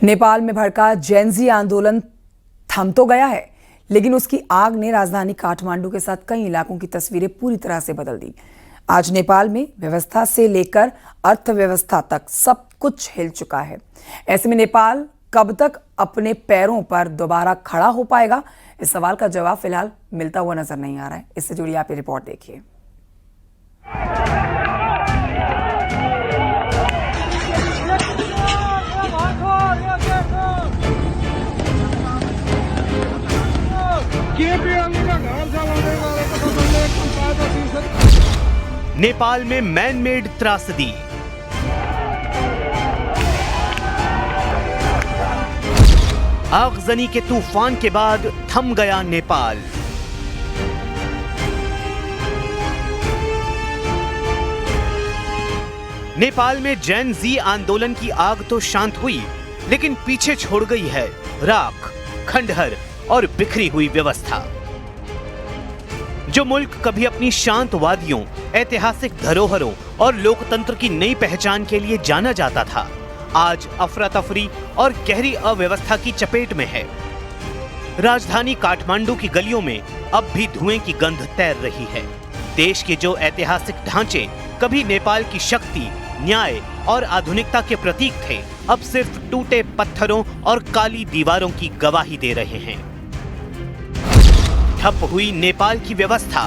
नेपाल में भड़का जेनजी आंदोलन थम तो गया है, लेकिन उसकी आग ने राजधानी काठमांडू के साथ कई इलाकों की तस्वीरें पूरी तरह से बदल दी। आज नेपाल में व्यवस्था से लेकर अर्थव्यवस्था तक सब कुछ हिल चुका है। ऐसे में नेपाल कब तक अपने पैरों पर दोबारा खड़ा हो पाएगा, इस सवाल का जवाब फिलहाल मिलता हुआ नजर नहीं आ रहा है। इससे जुड़ी आप ये रिपोर्ट देखिए। नेपाल में मैन मेड त्रासदी। आगजनी के तूफान के बाद थम गया नेपाल। नेपाल में जेन जी आंदोलन की आग तो शांत हुई, लेकिन पीछे छोड़ गई है राख, खंडहर और बिखरी हुई व्यवस्था। जो मुल्क कभी अपनी शांत वादियों, ऐतिहासिक धरोहरों और लोकतंत्र की नई पहचान के लिए जाना जाता था, आज अफरा तफरी और गहरी अव्यवस्था की चपेट में है। राजधानी काठमांडू की गलियों में अब भी धुएं की गंध तैर रही है। देश के जो ऐतिहासिक ढांचे कभी नेपाल की शक्ति, न्याय और आधुनिकता के प्रतीक थे, अब सिर्फ टूटे पत्थरों और काली दीवारों की गवाही दे रहे हैं। ठप हुई नेपाल की व्यवस्था।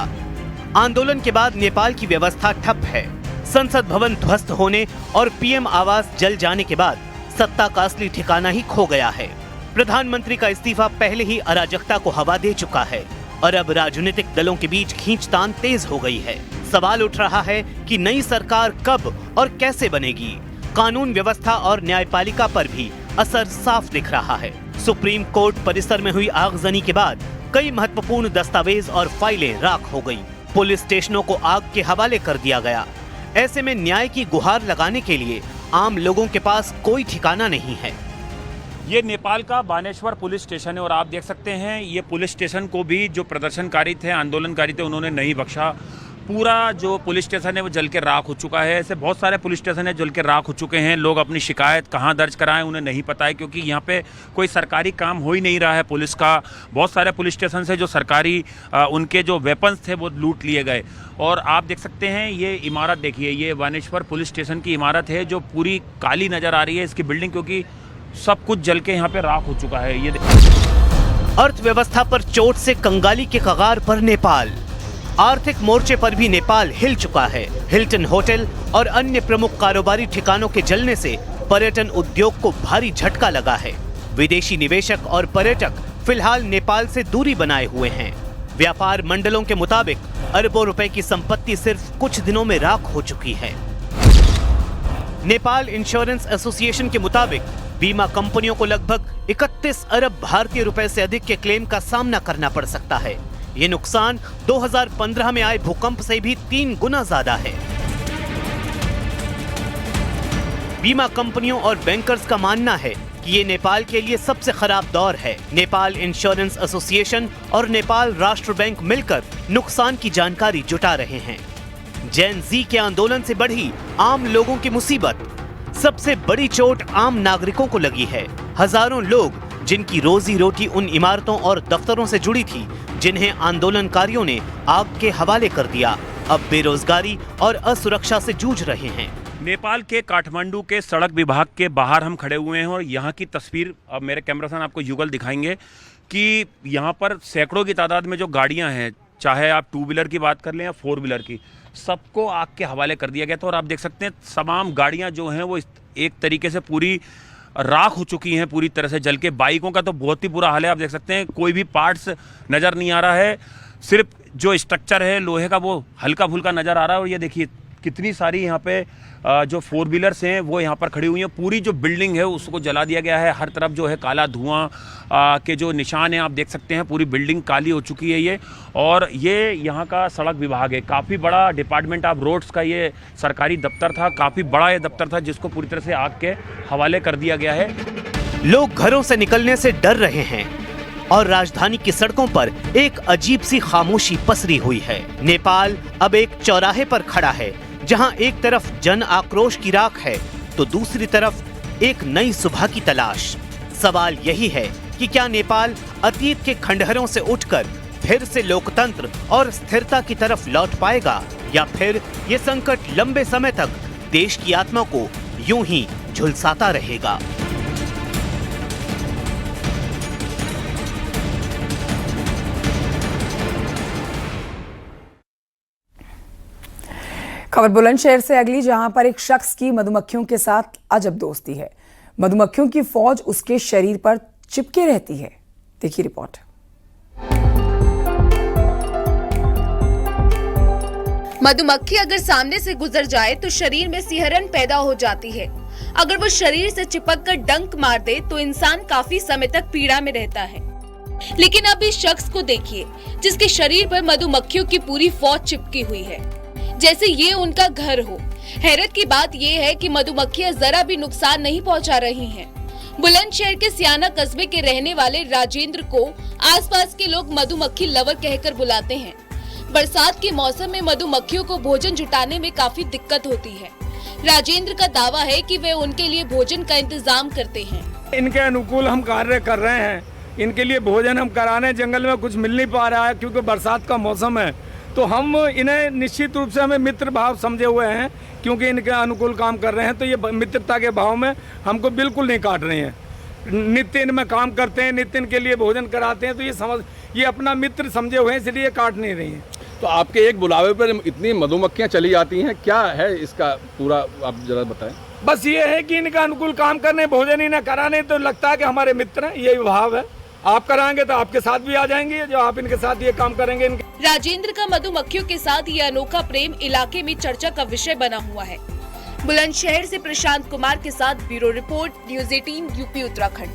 आंदोलन के बाद नेपाल की व्यवस्था ठप है। संसद भवन ध्वस्त होने और पीएम आवास जल जाने के बाद सत्ता का असली ठिकाना ही खो गया है। प्रधानमंत्री का इस्तीफा पहले ही अराजकता को हवा दे चुका है और अब राजनीतिक दलों के बीच खींचतान तेज हो गई है। सवाल उठ रहा है कि नई सरकार कब और कैसे बनेगी। कानून व्यवस्था और न्यायपालिका पर भी असर साफ दिख रहा है। सुप्रीम कोर्ट परिसर में हुई आगजनी के बाद कई महत्वपूर्ण दस्तावेज और फाइलें राख हो गईं। पुलिस स्टेशनों को आग के हवाले कर दिया गया। ऐसे में न्याय की गुहार लगाने के लिए आम लोगों के पास कोई ठिकाना नहीं है। ये नेपाल का बानेश्वर पुलिस स्टेशन है और आप देख सकते हैं ये पुलिस स्टेशन को भी जो प्रदर्शनकारी थे, आंदोलनकारी थे, उन्होंने नहीं बख्शा। पूरा जो पुलिस स्टेशन है वो जल के राख हो चुका है। ऐसे बहुत सारे पुलिस स्टेशन है जल के राख हो चुके हैं। लोग अपनी शिकायत कहाँ दर्ज कराएं उन्हें नहीं पता है, क्योंकि यहाँ पे कोई सरकारी काम हो ही नहीं रहा है पुलिस का। बहुत सारे पुलिस स्टेशन से जो सरकारी उनके जो वेपन्स थे वो लूट लिए गए। और आप देख सकते हैं ये इमारत देखिए, ये बानेश्वर पुलिस स्टेशन की इमारत है जो पूरी काली नज़र आ रही है इसकी बिल्डिंग, क्योंकि सब कुछ जल के यहाँ पे राख हो चुका है। ये अर्थव्यवस्था पर चोट से कंगाली के कगार पर नेपाल। आर्थिक मोर्चे पर भी नेपाल हिल चुका है। हिल्टन होटल और अन्य प्रमुख कारोबारी ठिकानों के जलने से पर्यटन उद्योग को भारी झटका लगा है। विदेशी निवेशक और पर्यटक फिलहाल नेपाल से दूरी बनाए हुए हैं। व्यापार मंडलों के मुताबिक अरबों रुपए की संपत्ति सिर्फ कुछ दिनों में राख हो चुकी है। नेपाल इंश्योरेंस एसोसिएशन के मुताबिक बीमा कंपनियों को लगभग 31 अरब भारतीय रुपए से अधिक के क्लेम का सामना करना पड़ सकता है। ये नुकसान 2015 में आए भूकंप से भी 3 गुना ज्यादा है। बीमा कंपनियों और बैंकर्स का मानना है कि ये नेपाल के लिए सबसे खराब दौर है। नेपाल इंश्योरेंस एसोसिएशन और नेपाल राष्ट्र बैंक मिलकर नुकसान की जानकारी जुटा रहे हैं। जेन जी के आंदोलन से बढ़ी आम लोगों की मुसीबत। सबसे बड़ी चोट आम नागरिकों को लगी है। हजारों लोग जिनकी रोजी रोटी उन इमारतों और दफ्तरों से जुड़ी थी जिन्हें आंदोलनकारियों ने आग के हवाले कर दिया, अब बेरोजगारी और असुरक्षा से जूझ रहे हैं। नेपाल के काठमांडू के सड़क विभाग के बाहर हम खड़े हुए हैं और यहाँ की तस्वीर अब मेरे कैमरामैन आपको युगल दिखाएंगे कि यहाँ पर सैकड़ों की तादाद में जो गाड़ियाँ हैं, चाहे आप 2 व्हीलर की बात कर लें या 4 व्हीलर की, सबको आग के हवाले कर दिया गया था। और आप देख सकते हैं तमाम गाड़ियाँ जो हैं वो एक तरीके से पूरी राख हो चुकी हैं, पूरी तरह से जल के। बाइकों का तो बहुत ही बुरा हाल है। आप देख सकते हैं कोई भी पार्ट्स नज़र नहीं आ रहा है, सिर्फ जो स्ट्रक्चर है लोहे का वो हल्का फुल्का नज़र आ रहा है। और ये देखिए कितनी सारी यहाँ पे जो 4 व्हीलर्स हैं वो यहाँ पर खड़ी हुई हैं। पूरी जो बिल्डिंग है उसको जला दिया गया है। हर तरफ जो है काला धुआं के जो निशान हैं आप देख सकते हैं। पूरी बिल्डिंग काली हो चुकी है ये। और ये यहाँ का सड़क विभाग है, काफ़ी बड़ा डिपार्टमेंट ऑफ रोड्स का ये सरकारी दफ्तर था। काफ़ी बड़ा ये दफ्तर था जिसको पूरी तरह से आग के हवाले कर दिया गया है। लोग घरों से निकलने से डर रहे हैं और राजधानी की सड़कों पर एक अजीब सी खामोशी पसरी हुई है। नेपाल अब एक चौराहे पर खड़ा है जहां एक तरफ जन आक्रोश की राख है तो दूसरी तरफ एक नई सुबह की तलाश। सवाल यही है कि क्या नेपाल अतीत के खंडहरों से उठकर फिर से लोकतंत्र और स्थिरता की तरफ लौट पाएगा, या फिर ये संकट लंबे समय तक देश की आत्मा को यूं ही झुलसाता रहेगा। खबर बुलंदशहर से अगली, जहां पर एक शख्स की मधुमक्खियों के साथ अजब दोस्ती है। मधुमक्खियों की फौज उसके शरीर पर चिपके रहती है। देखिए रिपोर्ट। मधुमक्खी अगर सामने से गुजर जाए तो शरीर में सिहरन पैदा हो जाती है। अगर वो शरीर से चिपक कर डंक मार दे तो इंसान काफी समय तक पीड़ा में रहता है। लेकिन अब इस शख्स को देखिए, जिसके शरीर पर मधुमक्खियों की पूरी फौज चिपकी हुई है, जैसे ये उनका घर हो। हैरत की बात ये है कि मधुमक्खियां जरा भी नुकसान नहीं पहुंचा रही हैं। बुलंदशहर के सियाना कस्बे के रहने वाले राजेंद्र को आसपास के लोग मधुमक्खी लवर कहकर बुलाते हैं। बरसात के मौसम में मधुमक्खियों को भोजन जुटाने में काफी दिक्कत होती है। राजेंद्र का दावा है कि वे उनके लिए भोजन का इंतजाम करते हैं। इनके अनुकूल हम कार्य कर रहे हैं, इनके लिए भोजन हम कराने, जंगल में कुछ मिल नहीं पा रहा है क्योंकि बरसात का मौसम है, तो हम इन्हें निश्चित रूप से हमें मित्र भाव समझे हुए हैं, क्योंकि इनके अनुकूल काम कर रहे हैं, तो ये मित्रता के भाव में हमको बिल्कुल नहीं काट रहे हैं। नित्य इनमें काम करते हैं, नित्य इनके लिए भोजन कराते हैं, तो ये अपना मित्र समझे हुए हैं, इसलिए काट नहीं रही हैं। तो आपके एक बुलावे पर इतनी मधुमक्खियां चली जाती हैं, क्या है इसका पूरा आप जरा बताएं। बस ये है कि इनका अनुकूल काम करने, भोजन ही न कराने, तो लगता है कि हमारे मित्र हैं, यही भाव है। आप कराएंगे तो आपके साथ भी आ जाएंगे, जो आप इनके साथ ये काम करेंगे। राजेंद्र का मधुमक्खियों के साथ ये अनोखा प्रेम इलाके में चर्चा का विषय बना हुआ है। बुलंदशहर से प्रशांत कुमार के साथ bureau report, news 18 UP Uttarakhand.